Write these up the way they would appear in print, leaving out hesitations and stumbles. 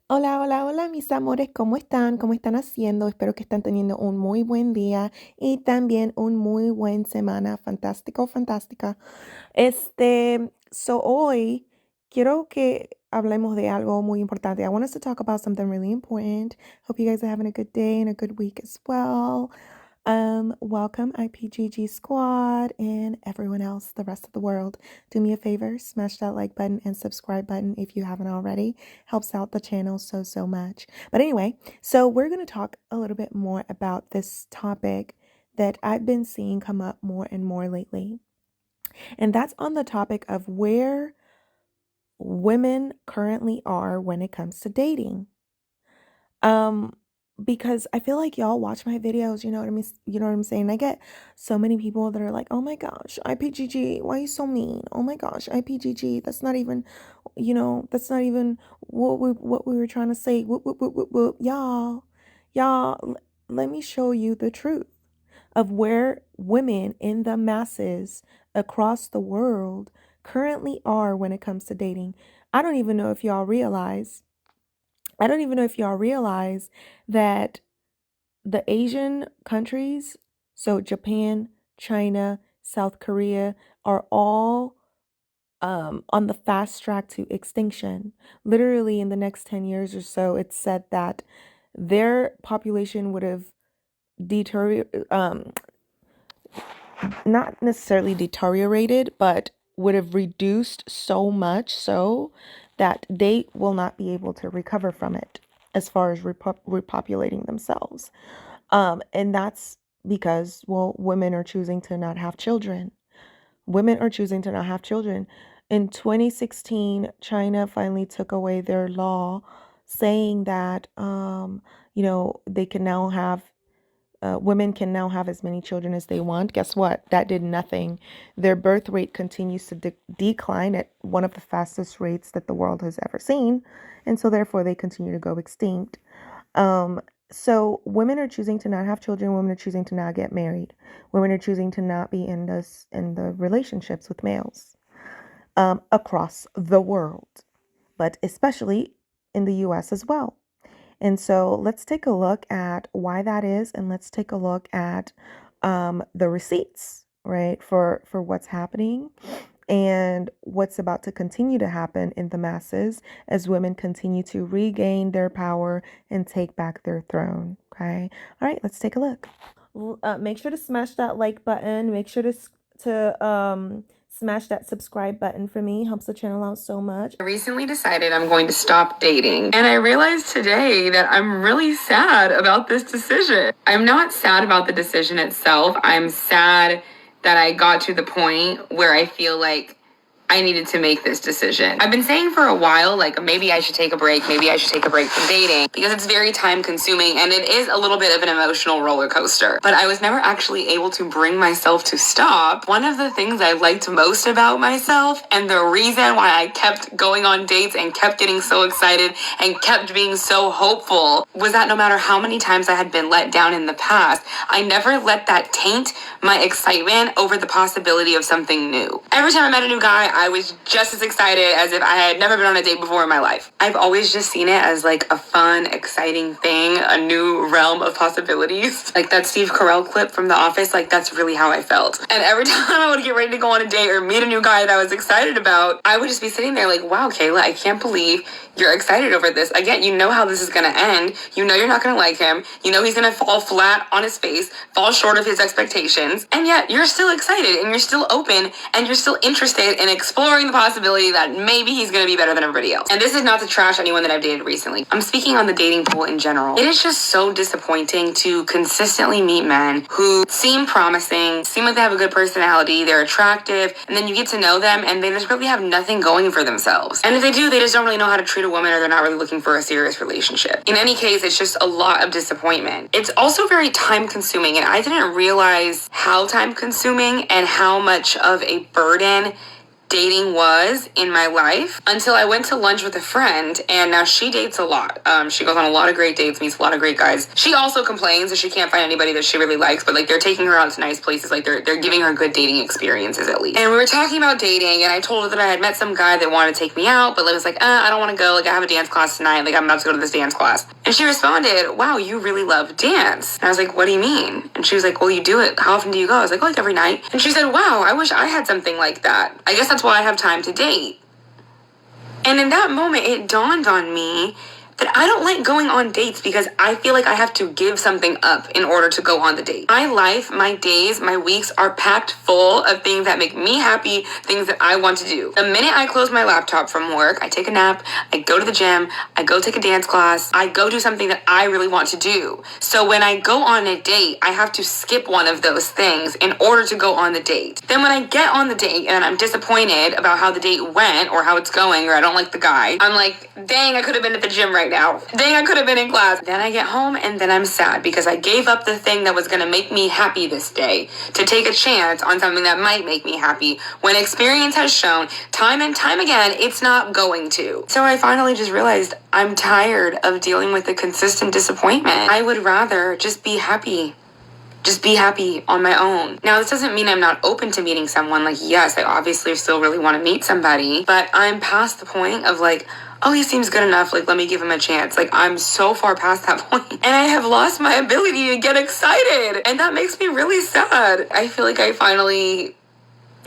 Hola, hola, hola, mis amores, ¿cómo están? ¿Cómo están haciendo? Espero que estén teniendo un muy buen día y también un muy buen semana. Fantástico, fantástica. Hoy quiero que hablemos de algo muy importante. I want us to talk about something really important. Hope you guys are having a good day and a good week as well. Welcome IPGG squad and everyone else, the rest of the world. Do me a favor, smash that like button and subscribe button if you haven't already. Helps out the channel so much. But anyway, so we're going to talk a little bit more about this topic that I've been seeing come up more and more lately. And that's on the topic of where women currently are when it comes to dating. Um, because I feel like y'all watch my videos, you know what I mean? You know what I'm saying? I get so many people that are like, "Oh my gosh, IPGG, why are you so mean? Oh my gosh, IPGG, that's not even, that's not even what we were trying to say. Whoop, whoop, whoop, whoop, whoop. Let me show you the truth of where women in the masses across the world currently are when it comes to dating. I don't even know if y'all realize I don't even know if y'all realize that the Asian countries, so Japan, China, South Korea, are all on the fast track to extinction. Literally, in the next 10 years or so, it's said that their population would have deteriorated, not necessarily deteriorated, but would have reduced so much so that they will not be able to recover from it as far as repopulating themselves. And that's because, well, women are choosing to not have children. Women are choosing to not have children. In 2016, China finally took away their law saying that, they can now have women can now have as many children as they want. Guess what? That did nothing. Their birth rate continues to decline at one of the fastest rates that the world has ever seen. And so therefore they continue to go extinct. Um, so women are choosing to not have children. Women are choosing to not get married. Women are choosing to not be in the relationships with males across the world, but especially in the US as well. And so let's take a look at why that is, and let's take a look at the receipts, right, for what's happening and what's about to continue to happen in the masses as women continue to regain their power and take back their throne. Okay. All right, let's take a look. Make sure to smash that like button. Make sure to smash that subscribe button for me. Helps the channel out so much. I recently decided I'm going to stop dating, and I realized today that I'm really sad about this decision. I'm not sad about the decision itself. I'm sad that I got to the point where I feel like I needed to make this decision. I've been saying for a while, like, maybe I should take a break. Maybe I should take a break from dating because it's very time consuming and it is a little bit of an emotional roller coaster. But I was never actually able to bring myself to stop. One of the things I liked most about myself and the reason why I kept going on dates and kept getting so excited and kept being so hopeful was that no matter how many times I had been let down in the past, I never let that taint my excitement over the possibility of something new. Every time I met a new guy, I was just as excited as if I had never been on a date before in my life. I've always just seen it as like a fun, exciting thing, a new realm of possibilities. Like that Steve Carell clip from The Office, like that's really how I felt. And every time I would get ready to go on a date or meet a new guy that I was excited about, I would just be sitting there like, wow, Kayla, I can't believe you're excited over this. Again, you know how this is gonna end. You know you're not gonna like him. You know he's gonna fall flat on his face, fall short of his expectations. And yet you're still excited and you're still open and you're still interested in exploring the possibility that maybe he's gonna be better than everybody else. And this is not to trash anyone that I've dated recently. I'm speaking on the dating pool in general. It is just so disappointing to consistently meet men who seem promising, seem like they have a good personality, they're attractive, and then you get to know them and they just really have nothing going for themselves. And if they do, they just don't really know how to treat a woman or they're not really looking for a serious relationship. In any case, it's just a lot of disappointment. It's also very time consuming, and I didn't realize how time consuming and how much of a burden dating was in my life until I went to lunch with a friend, and now she dates a lot. She goes on a lot of great dates, meets a lot of great guys. She also complains that she can't find anybody that she really likes, but like they're taking her out to nice places, like they're giving her good dating experiences at least. And we were talking about dating, and I told her that I had met some guy that wanted to take me out, but I was like, I don't want to go. Like I have a dance class tonight. Like I'm about to go to this dance class. And she responded, wow, you really love dance. And I was like, what do you mean? And she was like, well, you do it. How often do you go? I was like, oh, like every night. And she said, wow, I wish I had something like that. I guess that's why I have time to date. And in that moment, it dawned on me that I don't like going on dates because I feel like I have to give something up in order to go on the date. My life, my days, my weeks are packed full of things that make me happy, things that I want to do. The minute I close my laptop from work, I take a nap, I go to the gym, I go take a dance class, I go do something that I really want to do. So when I go on a date, I have to skip one of those things in order to go on the date. Then when I get on the date and I'm disappointed about how the date went or how it's going or I don't like the guy, I'm like, dang, I could have been at the gym right now. Dang, I could have been in class. Then I get home and then I'm sad because I gave up the thing that was going to make me happy this day to take a chance on something that might make me happy when experience has shown time and time again it's not going to. So I finally just realized I'm tired of dealing with the consistent disappointment. I would rather just be happy. Just be happy on my own. Now, this doesn't mean I'm not open to meeting someone. Like, yes, I obviously still really want to meet somebody, but I'm past the point of like, oh, he seems good enough. Like, let me give him a chance. Like, I'm so far past that point. And I have lost my ability to get excited. And that makes me really sad. I feel like I finally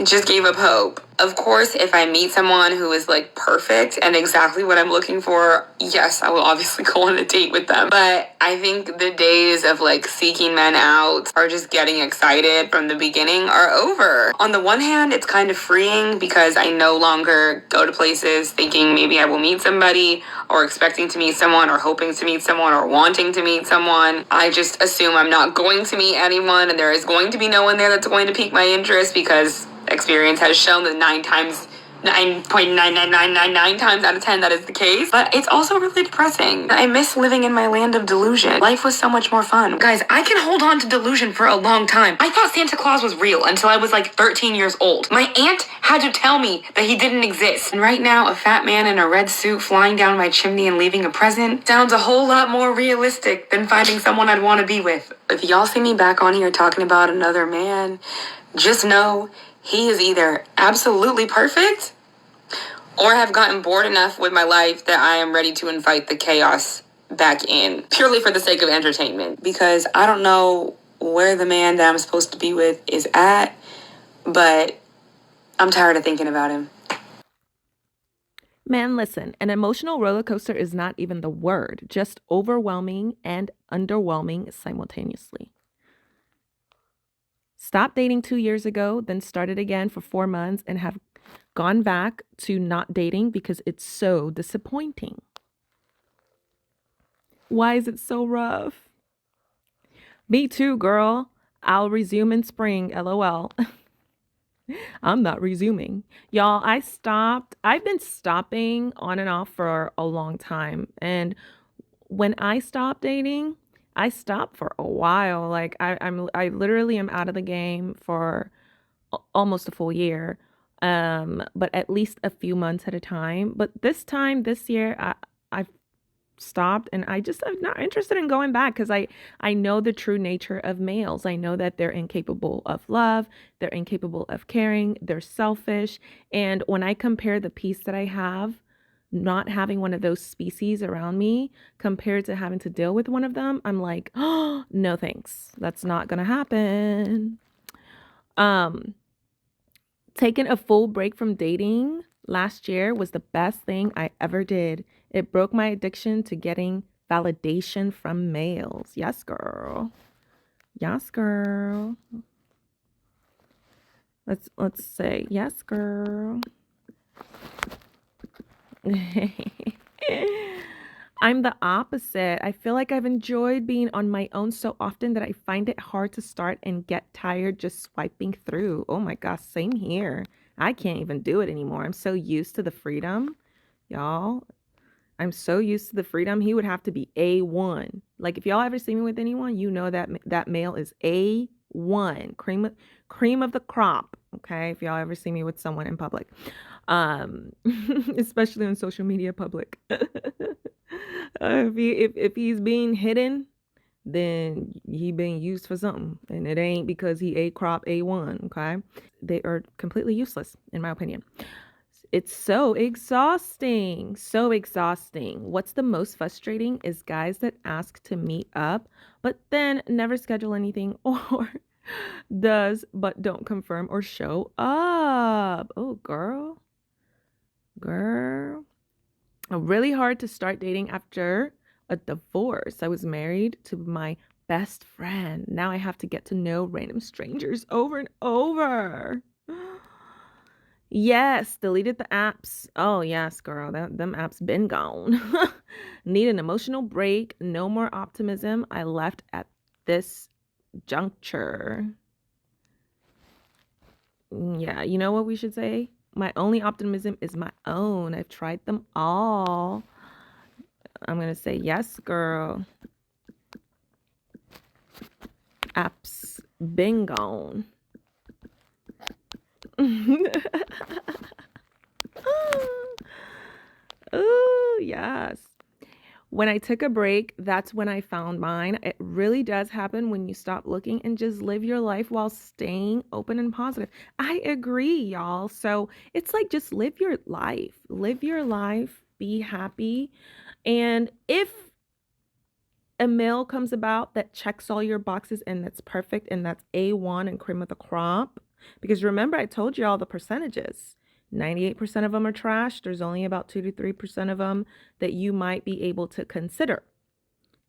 just gave up hope. Of course, if I meet someone who is like perfect and exactly what I'm looking for, yes, I will obviously go on a date with them. But I think the days of like seeking men out or just getting excited from the beginning are over. On the one hand, it's kind of freeing because I no longer go to places thinking maybe I will meet somebody or expecting to meet someone or hoping to meet someone or wanting to meet someone. I just assume I'm not going to meet anyone and there is going to be no one there that's going to pique my interest because experience has shown that 9.99999 times out of 10 that is the case. But it's also really depressing. I miss living in my land of delusion. Life was so much more fun. Guys, I can hold on to delusion for a long time. I thought Santa Claus was real until I was like 13 years old. My aunt had to tell me that he didn't exist. And right now, a fat man in a red suit flying down my chimney and leaving a present sounds a whole lot more realistic than finding someone I'd want to be with. If y'all see me back on here talking about another man, just know he is either absolutely perfect or have gotten bored enough with my life that I am ready to invite the chaos back in purely for the sake of entertainment. Because I don't know where the man that I'm supposed to be with is at, but I'm tired of thinking about him. Man, listen, an emotional roller coaster is not even the word, just overwhelming and underwhelming simultaneously. Stopped dating 2 years ago, then started again for 4 months and have gone back to not dating because it's so disappointing. Why is it so rough? Me too, girl. I'll resume in spring, LOL. I'm not resuming. Y'all, I've been stopping on and off for a long time. And when I stopped dating, I stopped for a while. Like I literally am out of the game for almost a full year. But at least a few months at a time. But this year, I've stopped and I'm not interested in going back because I know the true nature of males. I know that they're incapable of love, they're incapable of caring, they're selfish. And when I compare the peace that I have not having one of those species around me compared to having to deal with one of them, I'm like, oh, no thanks. That's not gonna happen. Taking a full break from dating last year was the best thing I ever did. It broke my addiction to getting validation from males. Yes, girl. Yes, girl. Let's say yes, girl. I'm the opposite. I feel like I've enjoyed being on my own so often that I find it hard to start and get tired just swiping through. Oh my gosh, same here. I can't even do it anymore. I'm so used to the freedom, y'all. I'm so used to the freedom. He would have to be A1. Like if y'all ever see me with anyone, you know that that male is A1, cream of the crop. Okay, if y'all ever see me with someone in public, um, especially on social media public. If he's being hidden, then he being used for something, and it ain't because he ate crop A1. Okay, they are completely useless in my opinion. It's so exhausting. So exhausting. What's the most frustrating is guys that ask to meet up, but then never schedule anything or does but don't confirm or show up. Oh, girl. Girl. Really hard to start dating after a divorce. I was married to my best friend. Now I have to get to know random strangers over and over. Yes, deleted the apps. Oh yes, girl, them apps been gone. Need an emotional break. No more optimism. I left at this juncture. Yeah, you know what we should say? My only optimism is my own. I've tried them all. I'm gonna say yes, girl. Apps been gone. Oh, yes. When I took a break, that's when I found mine. It really does happen when you stop looking and just live your life while staying open and positive. I agree, y'all. So it's like just live your life. Live your life, be happy. And if a male comes about that checks all your boxes and that's perfect and that's A1 and cream of the crop, because remember, I told you all the percentages. 98% of them are trash. There's only about 2 to 3% of them that you might be able to consider.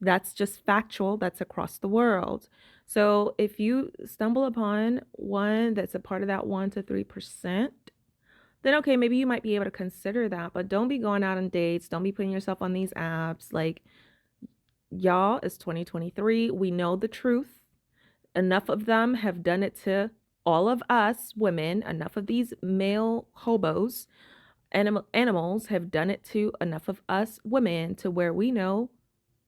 That's just factual. That's across the world. So if you stumble upon one that's a part of that 1 to 3%, then okay, maybe you might be able to consider that. But don't be going out on dates. Don't be putting yourself on these apps. Like, y'all, it's 2023. We know the truth. Enough of them have done it to all of us women. Enough of these male hobos, animals have done it to enough of us women to where we know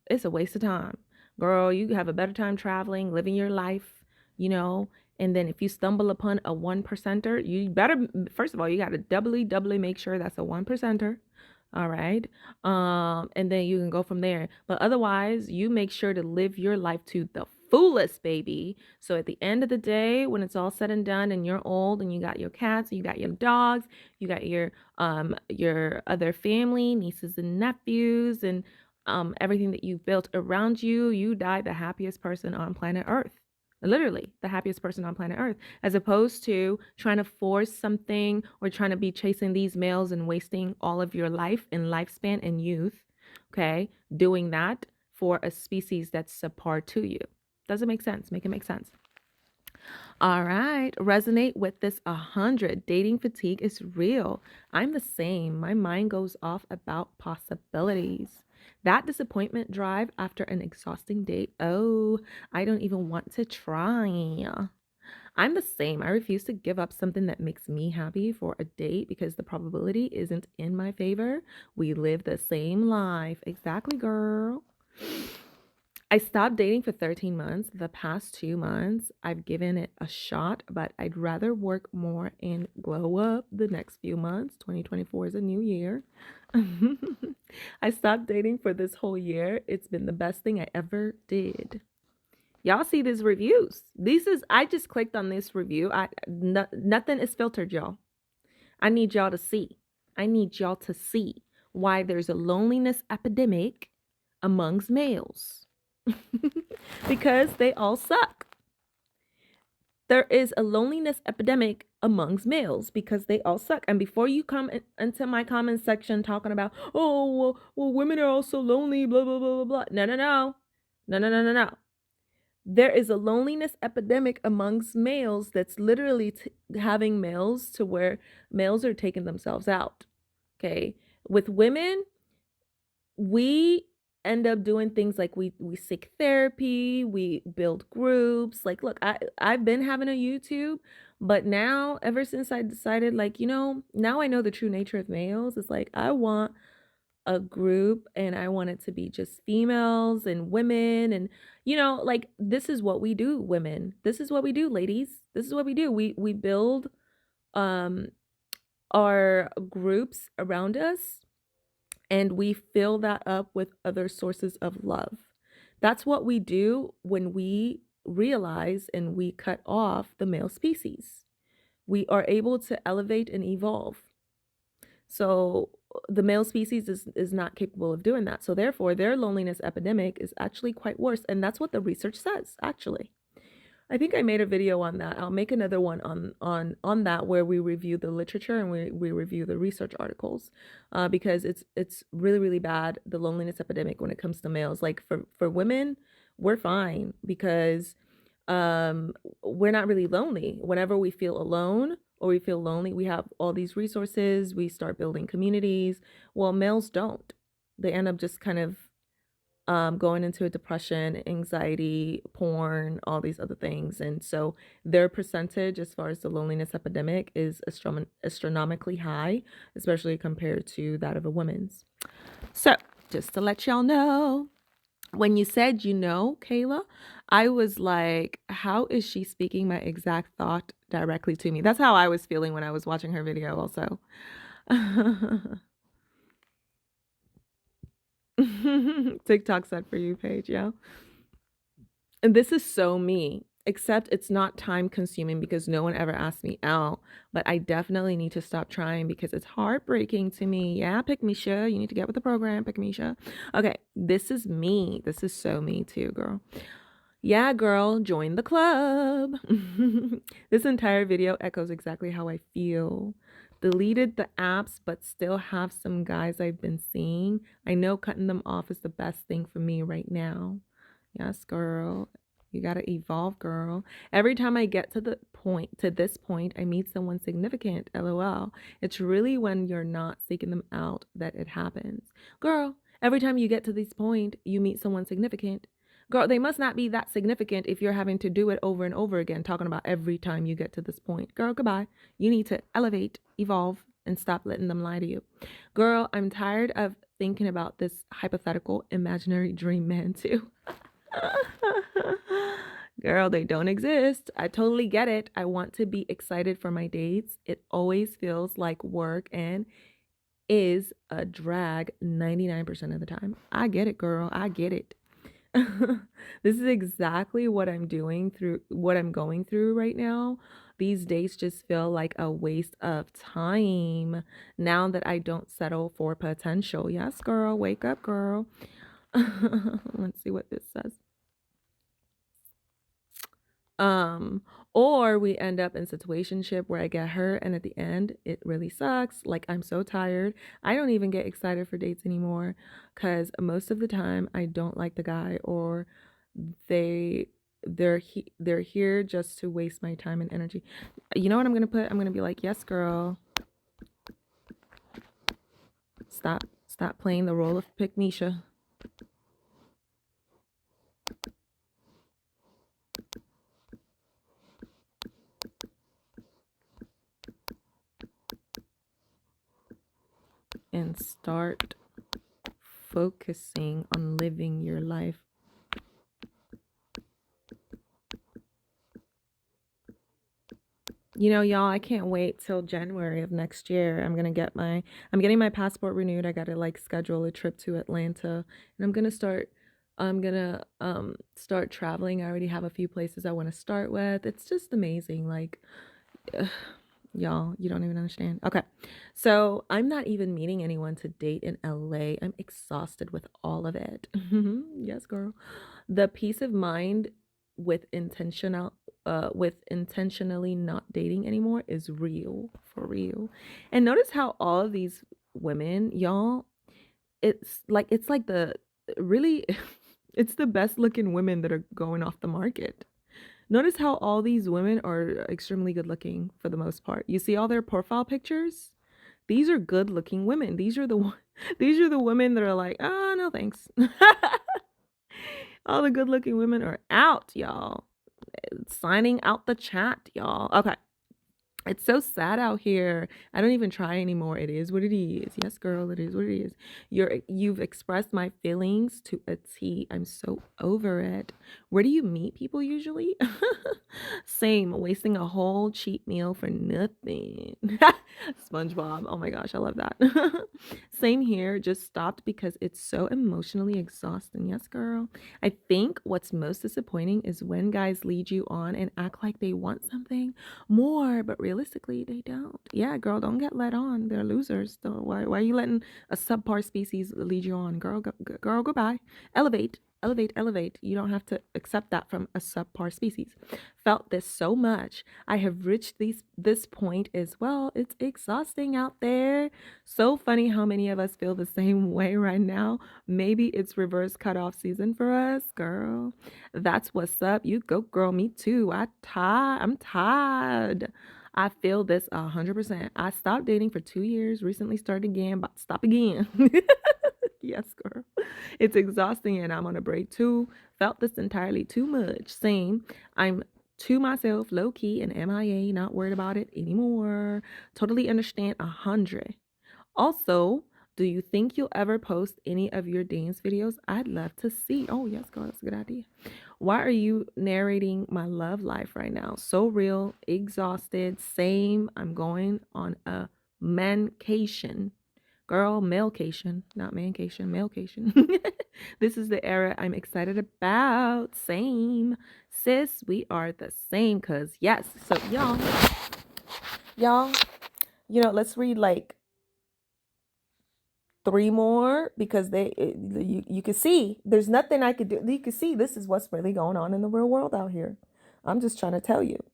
it's a waste of time. Girl, you have a better time traveling, living your life, you know. And then if you stumble upon a 1%er, you better, first of all, you got to doubly make sure that's a 1%er. All right. And then you can go from there. But otherwise, you make sure to live your life to the fullest, baby. So at the end of the day, when it's all said and done and you're old and you got your cats, you got your dogs, you got your other family, nieces and nephews, and everything that you've built around you, you die the happiest person on planet Earth. Literally the happiest person on planet Earth, as opposed to trying to force something or trying to be chasing these males and wasting all of your life and lifespan and youth. Okay. Doing that for a species that's subpar to you. Doesn't make sense. Make it make sense. All right. Resonate with this 100. Dating fatigue is real. I'm the same. My mind goes off about possibilities. That disappointment drive after an exhausting date. Oh, I don't even want to try. I'm the same. I refuse to give up something that makes me happy for a date because the probability isn't in my favor. We live the same life. Exactly, girl. I stopped dating for 13 months. The past 2 months, I've given it a shot, but I'd rather work more and glow up the next few months. 2024 is a new year. I stopped dating for this whole year. It's been the best thing I ever did. Y'all see these reviews. I just clicked on this review. Nothing is filtered, y'all. I need y'all to see. I need y'all to see why there's a loneliness epidemic amongst males. Because they all suck. There is a loneliness epidemic amongst males because they all suck. And before you come into my comment section talking about, oh, well, women are also lonely, blah, blah, blah, blah, blah. No. There is a loneliness epidemic amongst males that's literally having males to where males are taking themselves out. Okay. With women, we end up doing things like we seek therapy, we build groups. Like, look, I've been having a YouTube, but now ever since I decided, like, now I know the true nature of males. It's like I want a group and I want it to be just females and women, and like this is what we do, women. This is what we do, ladies. This is what we do. We build um, our groups around us, and we fill that up with other sources of love. That's what we do when we realize and we cut off the male species. We are able to elevate and evolve. So the male species is not capable of doing that. So therefore, their loneliness epidemic is actually quite worse. And that's what the research says, actually. I think I made a video on that. I'll make another one on that where we review the literature and we review the research articles, because it's really really bad, the loneliness epidemic when it comes to males. Like for women, we're fine because um, we're not really lonely. Whenever we feel alone or we feel lonely, we have all these resources. We start building communities. Well, males don't. They end up just kind of going into a depression, anxiety, porn, all these other things. And so their percentage as far as the loneliness epidemic is astronomically high, especially compared to that of a woman's. So just to let y'all know, when you said, Kayla, I was like, how is she speaking my exact thought directly to me? That's how I was feeling when I was watching her video also. TikTok said for you page, yeah. And this is so me, except it's not time consuming because no one ever asked me out. But I definitely need to stop trying because it's heartbreaking to me. Yeah, pick Misha. You need to get with the program, pick Misha. Okay, this is me. This is so me too, girl. Yeah, girl, join the club. This entire video echoes exactly how I feel. Deleted the apps, but still have some guys I've been seeing. I know cutting them off is the best thing for me right now. Yes, girl. You gotta evolve, girl. Every time I get to this point, I meet someone significant. LOL. It's really when you're not seeking them out that it happens. Girl, every time you get to this point, you meet someone significant. Girl, they must not be that significant if you're having to do it over and over again, talking about every time you get to this point. Girl, goodbye. You need to elevate, evolve, and stop letting them lie to you. Girl, I'm tired of thinking about this hypothetical imaginary dream man too. Girl, they don't exist. I totally get it. I want to be excited for my dates. It always feels like work and is a drag 99% of the time. I get it, girl. I get it. This is exactly what I'm going through right now. These days just feel like a waste of time now that I don't settle for potential. Yes, girl. Wake up, girl. Let's see what this says. Or we end up in situationship where I get hurt and at the end it really sucks. Like I'm so tired. I don't even get excited for dates anymore because most of the time I don't like the guy, or they're here just to waste my time and energy. You know what I'm gonna put? I'm gonna be like, yes, girl. Stop playing the role of Pick Misha. And start focusing on living your life. Y'all, I can't wait till January of next year. I'm getting my passport renewed. I gotta schedule a trip to Atlanta, and I'm gonna start traveling. I already have a few places I want to start with. It's just amazing. Y'all, you don't even understand. Okay. So I'm not even meeting anyone to date in LA. I'm exhausted with all of it. Yes, girl. The peace of mind with intentionally not dating anymore is real, for real. And notice how all of these women, y'all, it's like the really it's the best looking women that are going off the market. Notice how all these women are extremely good looking for the most part. You see all their profile pictures? These are good looking women. These are the women that are like, "Ah, no thanks." All the good looking women are out, y'all. Signing out the chat, y'all. Okay. It's so sad out here. I don't even try anymore. It is what it is. Yes, girl, it is what it is. You've expressed my feelings to a T. I'm so over it. Where do you meet people usually? Same, wasting a whole cheap meal for nothing. SpongeBob. Oh my gosh, I love that. Same here. Just stopped because it's so emotionally exhausting. Yes, girl. I think what's most disappointing is when guys lead you on and act like they want something more, but realistically they don't. Yeah, girl, don't get led on. They're losers. So why are you letting a subpar species lead you on? Girl, goodbye. Elevate. You don't have to accept that from a subpar species. Felt this so much. I have reached this point as well. It's exhausting out there. So funny how many of us feel the same way right now. Maybe it's reverse cutoff season for us, girl. That's what's up. You go, girl. Me too. I'm tired. I feel this 100%. I stopped dating for 2 years. Recently started again, but stop again. Yes, girl. It's exhausting and I'm on a break too. Felt this entirely too much. Same. I'm to myself, low key and MIA, not worried about it anymore. Totally understand 100. Also, do you think you'll ever post any of your dance videos? I'd love to see. Oh, yes, girl, that's a good idea. Why are you narrating my love life right now? So real, exhausted, same. I'm going on a mancation. Girl, mailcation, not mancation, mailcation. This is the era I'm excited about. Same. Sis, we are the same, cause yes. So y'all, let's read like 3 more because you can see there's nothing I could do. You can see this is what's really going on in the real world out here. I'm just trying to tell you.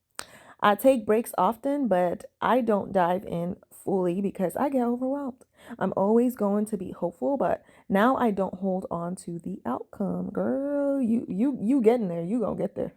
I take breaks often, but I don't dive in fully because I get overwhelmed. I'm always going to be hopeful, but now I don't hold on to the outcome. Girl, you getting there. You gonna get there.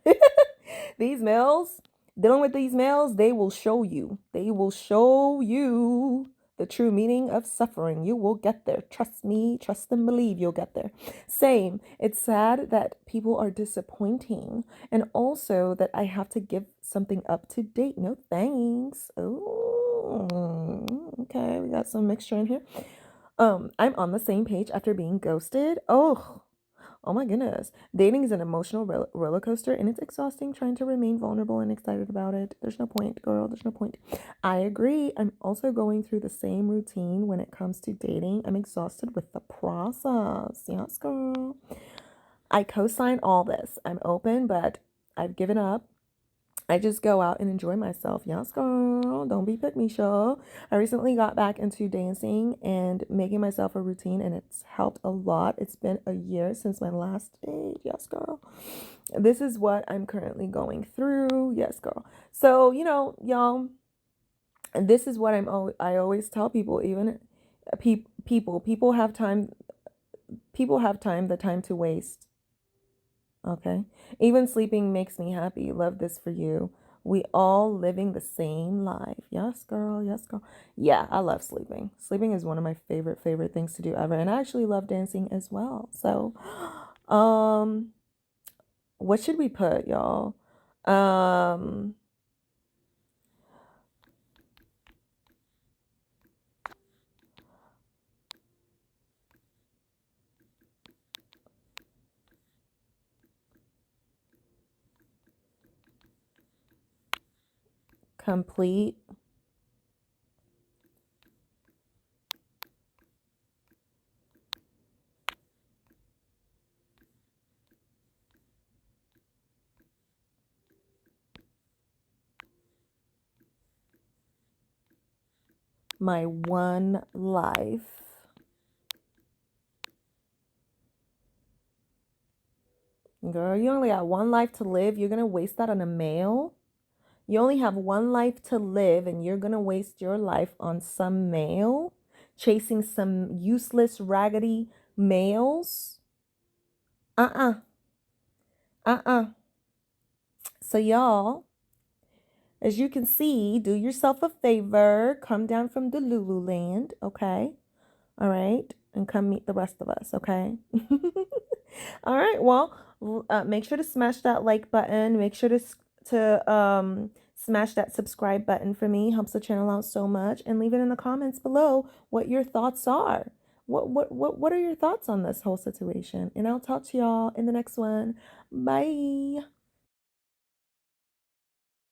These males, dealing with these males, they will show you. They will show you the true meaning of suffering. You will get there. Trust me, trust and believe you'll get there. Same. It's sad that people are disappointing and also that I have to give something up to date. No thanks. Oh, okay. We got some mixture in here. I'm on the same page after being ghosted. Oh my goodness. Dating is an emotional roller coaster and it's exhausting trying to remain vulnerable and excited about it. There's no point, girl. There's no point. I agree. I'm also going through the same routine when it comes to dating. I'm exhausted with the process. Yes, girl. I co-sign all this. I'm open, but I've given up. I just go out and enjoy myself. Yes, girl. Don't be pick me, show. I recently got back into dancing and making myself a routine, and it's helped a lot. It's been a year since my last date. Yes, girl. This is what I'm currently going through. Yes, girl. So, y'all, and this is what I always tell people, even people have time. People have time, the time to waste. Okay. Even sleeping makes me happy. Love this for you. We all living the same life. Yes, girl. Yes, girl. Yeah, I love sleeping. Sleeping is one of my favorite things to do ever. And I actually love dancing as well. So, um, what should we put, y'all? Um, complete my one life. Girl, you only got one life to live. You're gonna waste that on a male? You only have one life to live and you're gonna waste your life on some male? Chasing some useless, raggedy males? Uh-uh. Uh-uh. So y'all, as you can see, do yourself a favor. Come down from the Lululand, okay? All right? And come meet the rest of us, okay? All right. Well, make sure to smash that like button. Make sure to Smash that subscribe button for me, helps the channel out so much, and leave it in the comments below what your thoughts are. What are your thoughts on this whole situation? And I'll talk to y'all in the next one. Bye.